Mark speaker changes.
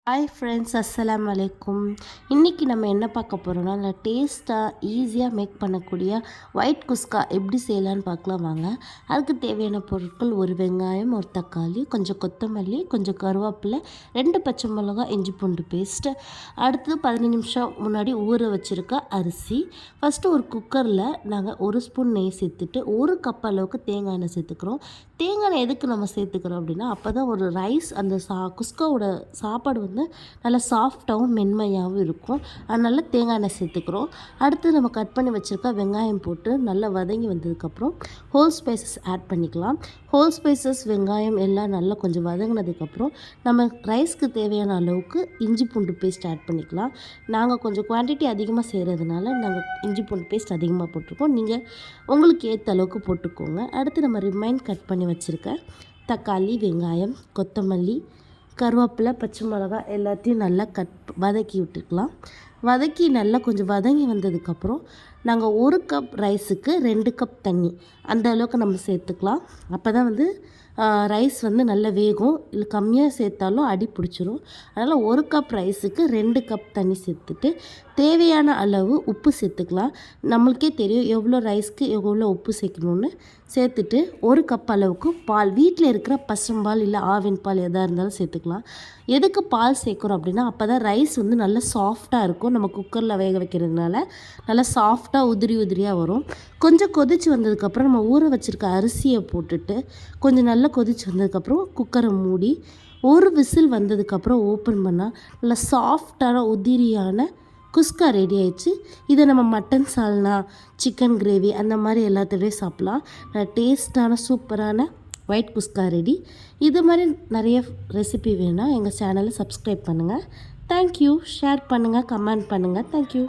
Speaker 1: Hi friends, அஸ்ஸலாமு அலைக்கும். இன்றைக்கி நம்ம என்ன பார்க்க போகிறோம்னா, நல்லா டேஸ்ட்டாக ஈஸியாக மேக் பண்ணக்கூடிய ஒயிட் குஸ்கா எப்படி செய்யலான்னு பார்க்கலாம் வாங்க. அதுக்கு தேவையான பொருட்கள்: ஒரு வெங்காயம், ஒரு தக்காளி, கொஞ்சம் கொத்தமல்லி, கொஞ்சம் கருவேப்பிலை, 2 பச்சை மிளகாய், இஞ்சி பூண்டு பேஸ்ட்டு. அடுத்தது 15 நிமிஷம் முன்னாடி ஊற வச்சுருக்க அரிசி. ஃபஸ்ட்டு ஒரு குக்கரில் நாங்கள் 1 ஸ்பூன் நெய் சேர்த்துட்டு 1 கப் அளவுக்கு தேங்காய் எண்ணெய் சேர்த்துக்கிறோம். தேங்காய் எண்ணெய் எதுக்கு நம்ம சேர்த்துக்கிறோம் அப்படின்னா, அப்போ தான் ஒரு ரைஸ் அந்த குஸ்காவோட சாப்பாடு நல்லா சாஃப்டாகவும் மென்மையாகவும் இருக்கும். அதனால் தேங்காய் எண்ணெய் சேர்த்துக்கிறோம். அடுத்து நம்ம கட் பண்ணி வச்சுருக்க வெங்காயம் போட்டு நல்லா வதங்கி வந்ததுக்கப்புறம் ஹோல் ஸ்பைசஸ் ஆட் பண்ணிக்கலாம். ஹோல் ஸ்பைசஸ், வெங்காயம் எல்லாம் நல்லா கொஞ்சம் வதங்கினதுக்கப்புறம் நம்ம ரைஸ்க்கு தேவையான அளவுக்கு இஞ்சி பூண்டு பேஸ்ட் ஆட் பண்ணிக்கலாம். நாங்கள் கொஞ்சம் குவான்டிட்டி அதிகமாக செய்கிறதுனால நாங்கள் இஞ்சி பூண்டு பேஸ்ட் அதிகமாக போட்டிருக்கோம். நீங்கள் உங்களுக்கு ஏற்ற அளவுக்கு போட்டுக்கோங்க. அடுத்து நம்ம ரிமைன் கட் பண்ணி வச்சுருக்க தக்காளி, வெங்காயம், கொத்தமல்லி, கருவேப்பிலை, பச்சை மிளகாய் எல்லாத்தையும் நல்லா வதக்கி விட்டுக்கலாம். வதக்கி நல்லா கொஞ்சம் வதங்கி வந்ததுக்கப்புறம் நாங்கள் 1 கப் ரைஸுக்கு 2 கப் தண்ணி அந்த அளவுக்கு நம்ம சேர்த்துக்கலாம். அப்போ தான் ரைஸ் நல்லா வேகும். இல்லை கம்மியாக சேர்த்தாலும் அடி பிடிச்சிரும். அதனால் 1 கப் ரைஸுக்கு 2 கப் தண்ணி சேர்த்துட்டு தேவையான அளவு உப்பு சேர்த்துக்கலாம். நம்மளுக்கே தெரியும் எவ்வளோ ரைஸ்க்கு எவ்வளோ உப்பு சேர்க்கணுன்னு. சேர்த்துட்டு 1 கப் அளவுக்கு பால், வீட்டில் இருக்கிற பசும்பால் இல்லை ஆவின் பால் எதாக இருந்தாலும் சேர்த்துக்கலாம். எதுக்கு பால் சேர்க்குறோம் அப்படின்னா, அப்போ தான் ரைஸ் நல்லா சாஃப்டாக இருக்கும். நம்ம குக்கரில் வேக வைக்கிறதுனால நல்லா சாஃப்டாக உதிரியாக வரும். கொஞ்சம் கொதித்து வந்ததுக்கப்புறம் நம்ம ஊற வச்சுருக்க அரிசியை போட்டுட்டு கொஞ்சம் நல்லா கொதித்து வந்ததுக்கப்புறம் குக்கரை மூடி 1 விசில் வந்ததுக்கப்புறம் ஓப்பன் பண்ணால் நல்லா சாஃப்டான உதிரியான குஸ்கா ரெடி ஆயிடுச்சு. இதை நம்ம மட்டன் சால்னா, சிக்கன் கிரேவி அந்த மாதிரி எல்லாத்தோடய சாப்பிட்லாம். டேஸ்டான சூப்பரான ஒயிட் குஸ்கா ரெடி. இது மாதிரி நிறைய ரெசிபி வேணால் எங்கள் சேனலை சப்ஸ்கிரைப் பண்ணுங்கள். தேங்க்யூ. ஷேர் பண்ணுங்கள், கமெண்ட் பண்ணுங்கள். தேங்க்யூ.